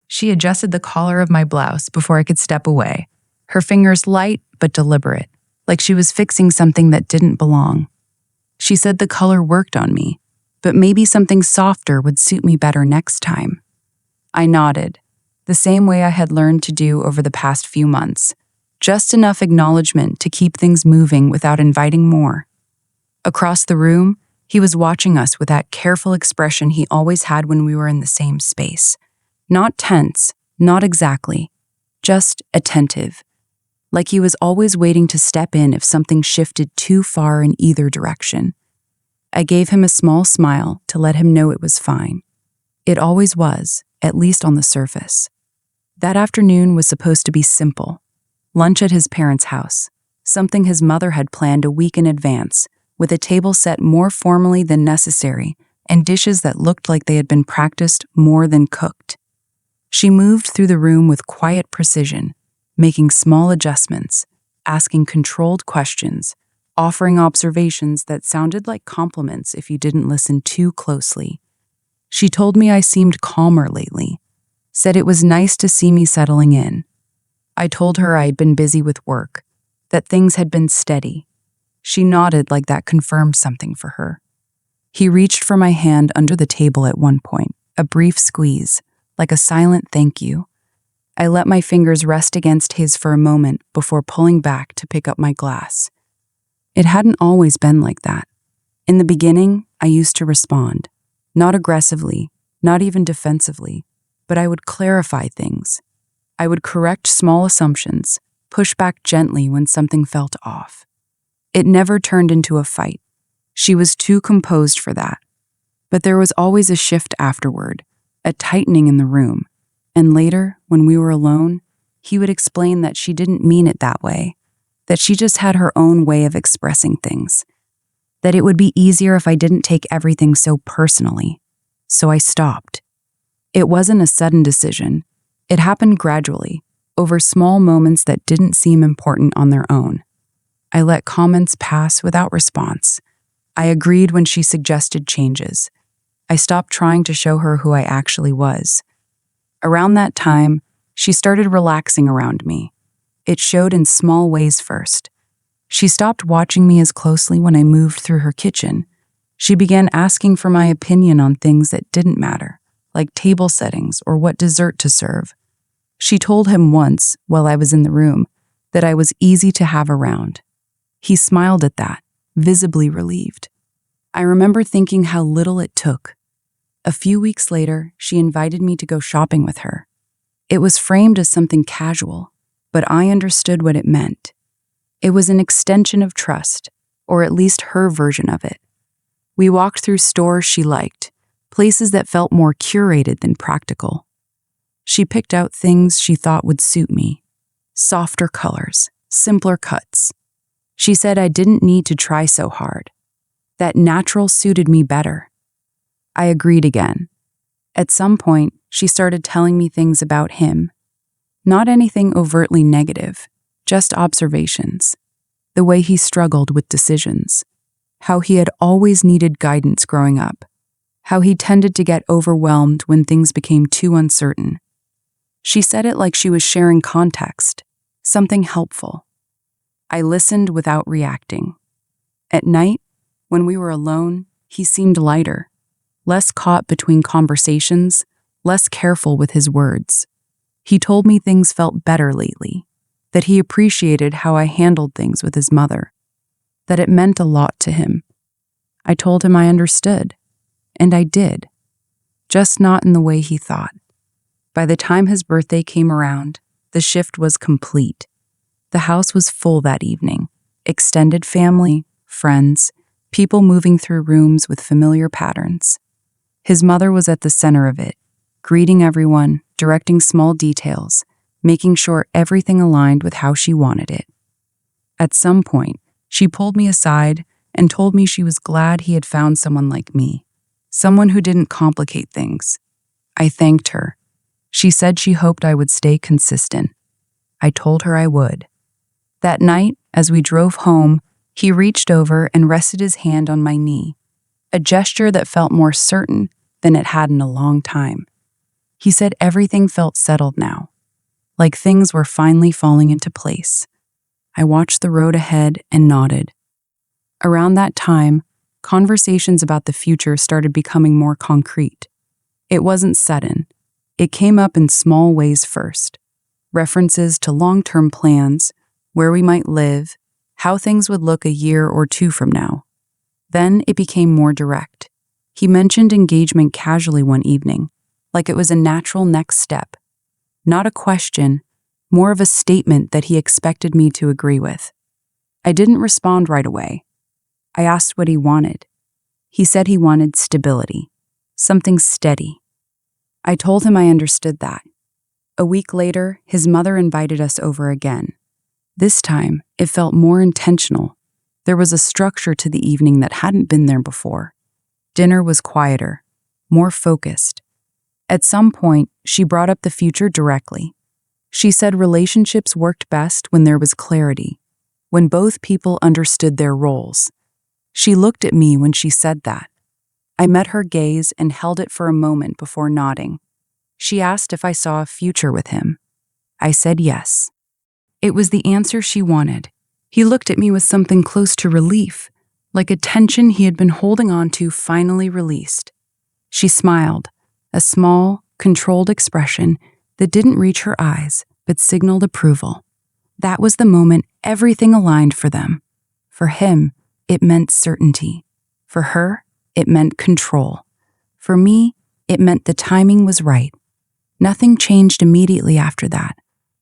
She adjusted the collar of my blouse before I could step away, her fingers light but deliberate, like she was fixing something that didn't belong. She said the color worked on me, but maybe something softer would suit me better next time. I nodded, the same way I had learned to do over the past few months, just enough acknowledgement to keep things moving without inviting more. Across the room, he was watching us with that careful expression he always had when we were in the same space. Not tense, not exactly, just attentive, like he was always waiting to step in if something shifted too far in either direction. I gave him a small smile to let him know it was fine. It always was, at least on the surface. That afternoon was supposed to be simple. Lunch at his parents' house, something his mother had planned a week in advance, with a table set more formally than necessary and dishes that looked like they had been practiced more than cooked. She moved through the room with quiet precision, making small adjustments, asking controlled questions, offering observations that sounded like compliments if you didn't listen too closely. She told me I seemed calmer lately, said it was nice to see me settling in. I told her I'd been busy with work, that things had been steady. She nodded like that confirmed something for her. He reached for my hand under the table at one point, a brief squeeze, like a silent thank you. I let my fingers rest against his for a moment before pulling back to pick up my glass. It hadn't always been like that. In the beginning, I used to respond, not aggressively, not even defensively, but I would clarify things. I would correct small assumptions, push back gently when something felt off. It never turned into a fight. She was too composed for that. But there was always a shift afterward, a tightening in the room, and later, when we were alone, he would explain that she didn't mean it that way, that she just had her own way of expressing things, that it would be easier if I didn't take everything so personally. So I stopped. It wasn't a sudden decision. It happened gradually, over small moments that didn't seem important on their own. I let comments pass without response. I agreed when she suggested changes. I stopped trying to show her who I actually was. Around that time, she started relaxing around me. It showed in small ways first. She stopped watching me as closely when I moved through her kitchen. She began asking for my opinion on things that didn't matter, like table settings or what dessert to serve. She told him once, while I was in the room, that I was easy to have around. He smiled at that, visibly relieved. I remember thinking how little it took. A few weeks later, she invited me to go shopping with her. It was framed as something casual, but I understood what it meant. It was an extension of trust, or at least her version of it. We walked through stores she liked, places that felt more curated than practical. She picked out things she thought would suit me. Softer colors, simpler cuts. She said I didn't need to try so hard. That natural suited me better. I agreed again. At some point, she started telling me things about him. Not anything overtly negative, just observations. The way he struggled with decisions. How he had always needed guidance growing up. How he tended to get overwhelmed when things became too uncertain. She said it like she was sharing context, something helpful. I listened without reacting. At night, when we were alone, he seemed lighter, less caught between conversations, less careful with his words. He told me things felt better lately, that he appreciated how I handled things with his mother, that it meant a lot to him. I told him I understood, and I did, just not in the way he thought. By the time his birthday came around, the shift was complete. The house was full that evening, extended family, friends, people moving through rooms with familiar patterns. His mother was at the center of it, greeting everyone, directing small details, making sure everything aligned with how she wanted it. At some point, she pulled me aside and told me she was glad he had found someone like me, someone who didn't complicate things. I thanked her. She said she hoped I would stay consistent. I told her I would. That night, as we drove home, he reached over and rested his hand on my knee, a gesture that felt more certain than it had in a long time. He said everything felt settled now, like things were finally falling into place. I watched the road ahead and nodded. Around that time, conversations about the future started becoming more concrete. It wasn't sudden. It came up in small ways first. References to long-term plans, where we might live, how things would look a year or two from now. Then it became more direct. He mentioned engagement casually one evening, like it was a natural next step. Not a question, more of a statement that he expected me to agree with. I didn't respond right away. I asked what he wanted. He said he wanted stability, something steady. I told him I understood that. A week later, his mother invited us over again. This time, it felt more intentional. There was a structure to the evening that hadn't been there before. Dinner was quieter, more focused. At some point, she brought up the future directly. She said relationships worked best when there was clarity, when both people understood their roles. She looked at me when she said that. I met her gaze and held it for a moment before nodding. She asked if I saw a future with him. I said yes. It was the answer she wanted. He looked at me with something close to relief, like a tension he had been holding on to finally released. She smiled, a small, controlled expression that didn't reach her eyes but signaled approval. That was the moment everything aligned for them. For him, it meant certainty. For her, it meant control. For me, it meant the timing was right. Nothing changed immediately after that.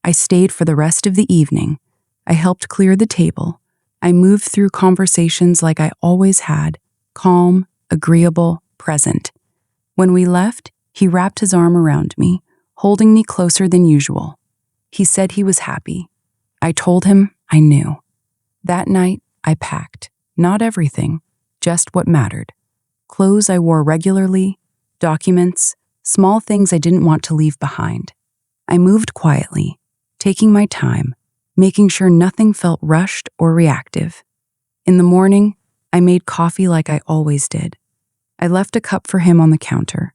I stayed for the rest of the evening. I helped clear the table. I moved through conversations like I always had, calm, agreeable, present. When we left, he wrapped his arm around me, holding me closer than usual. He said he was happy. I told him I knew. That night, I packed. Not everything, just what mattered. Clothes I wore regularly, documents, small things I didn't want to leave behind. I moved quietly, taking my time, making sure nothing felt rushed or reactive. In the morning, I made coffee like I always did. I left a cup for him on the counter.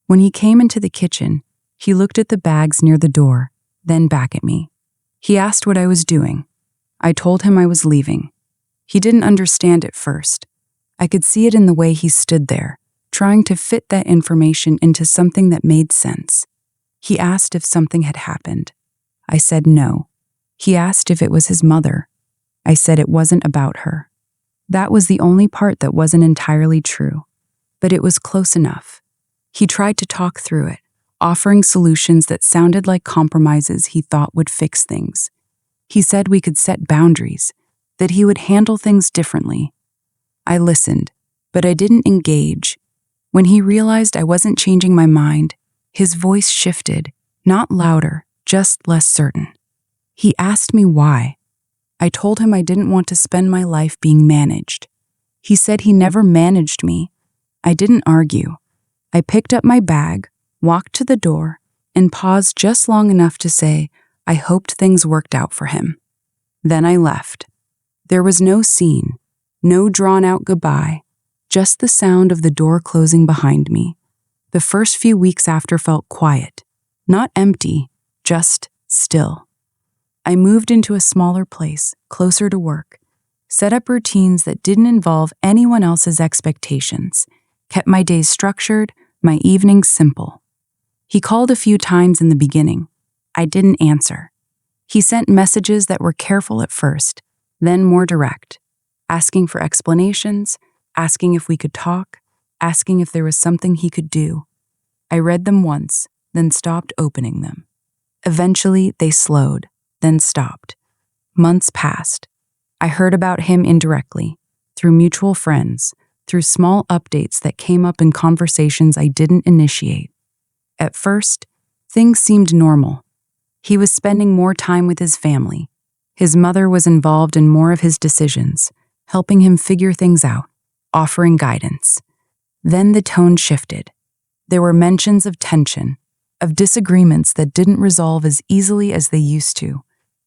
When he came into the kitchen, he looked at the bags near the door, then back at me. He asked what I was doing. I told him I was leaving. He didn't understand at first. I could see it in the way he stood there, trying to fit that information into something that made sense. He asked if something had happened. I said no. He asked if it was his mother. I said it wasn't about her. That was the only part that wasn't entirely true, but it was close enough. He tried to talk through it, offering solutions that sounded like compromises he thought would fix things. He said we could set boundaries, that he would handle things differently. I listened, but I didn't engage. When he realized I wasn't changing my mind, his voice shifted, not louder, just less certain. He asked me why. I told him I didn't want to spend my life being managed. He said he never managed me. I didn't argue. I picked up my bag, walked to the door, and paused just long enough to say I hoped things worked out for him. Then I left. There was no scene, no drawn-out goodbye, just the sound of the door closing behind me. The first few weeks after felt quiet, not empty, just still. I moved into a smaller place, closer to work, set up routines that didn't involve anyone else's expectations, kept my days structured, my evenings simple. He called a few times in the beginning. I didn't answer. He sent messages that were careful at first, then more direct, asking for explanations, asking if we could talk, asking if there was something he could do. I read them once, then stopped opening them. Eventually, they slowed, then stopped. Months passed. I heard about him indirectly, through mutual friends, through small updates that came up in conversations I didn't initiate. At first, things seemed normal. He was spending more time with his family. His mother was involved in more of his decisions, helping him figure things out, offering guidance. Then the tone shifted. There were mentions of tension, of disagreements that didn't resolve as easily as they used to.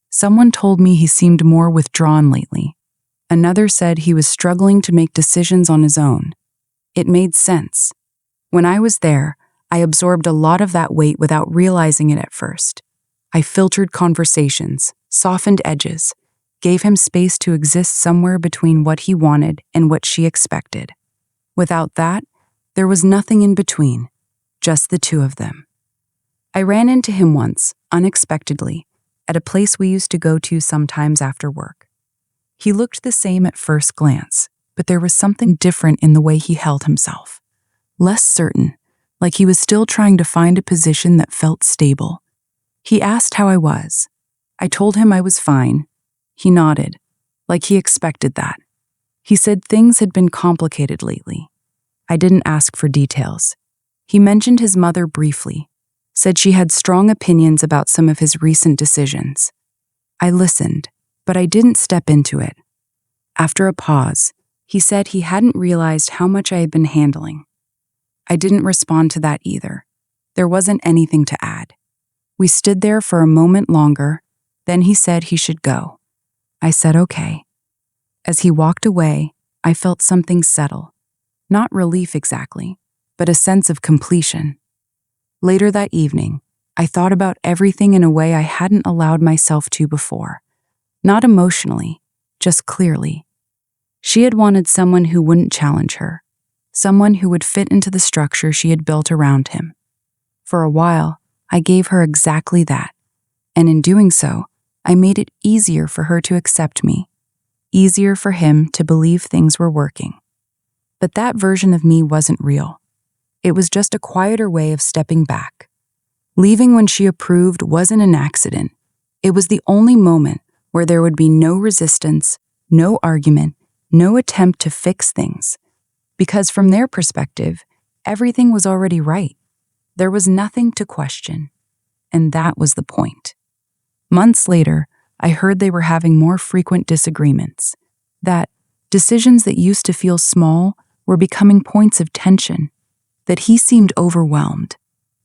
Someone told me he seemed more withdrawn lately. Another said he was struggling to make decisions on his own. It made sense. When I was there, I absorbed a lot of that weight without realizing it at first. I filtered conversations, softened edges, gave him space to exist somewhere between what he wanted and what she expected. Without that, there was nothing in between, just the two of them. I ran into him once, unexpectedly, at a place we used to go to sometimes after work. He looked the same at first glance, but there was something different in the way he held himself. Less certain, like he was still trying to find a position that felt stable. He asked how I was. I told him I was fine. He nodded, like he expected that. He said things had been complicated lately. I didn't ask for details. He mentioned his mother briefly, said she had strong opinions about some of his recent decisions. I listened, but I didn't step into it. After a pause, he said he hadn't realized how much I had been handling. I didn't respond to that either. There wasn't anything to add. We stood there for a moment longer, then he said he should go. I said okay. As he walked away, I felt something settle. Not relief exactly, but a sense of completion. Later that evening, I thought about everything in a way I hadn't allowed myself to before. Not emotionally, just clearly. She had wanted someone who wouldn't challenge her, someone who would fit into the structure she had built around him. For a while, I gave her exactly that, and in doing so, I made it easier for her to accept me, easier for him to believe things were working. But that version of me wasn't real. It was just a quieter way of stepping back. Leaving when she approved wasn't an accident. It was the only moment where there would be no resistance, no argument, no attempt to fix things. Because from their perspective, everything was already right. There was nothing to question. And that was the point. Months later, I heard they were having more frequent disagreements, that decisions that used to feel small were becoming points of tension, that he seemed overwhelmed,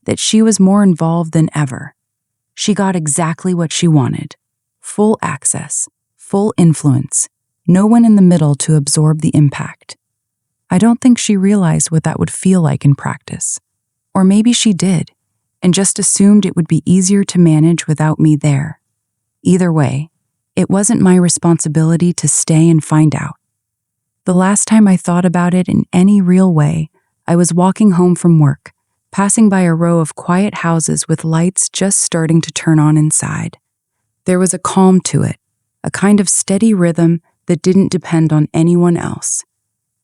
that she was more involved than ever. She got exactly what she wanted: full access, full influence, no one in the middle to absorb the impact. I don't think she realized what that would feel like in practice. Or maybe she did, and just assumed it would be easier to manage without me there. Either way, it wasn't my responsibility to stay and find out. The last time I thought about it in any real way, I was walking home from work, passing by a row of quiet houses with lights just starting to turn on inside. There was a calm to it, a kind of steady rhythm that didn't depend on anyone else.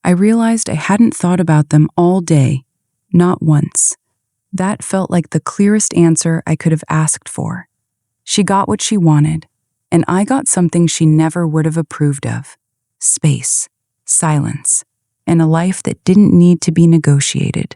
I realized I hadn't thought about them all day, not once. That felt like the clearest answer I could have asked for. She got what she wanted, and I got something she never would have approved of: space, silence, and a life that didn't need to be negotiated.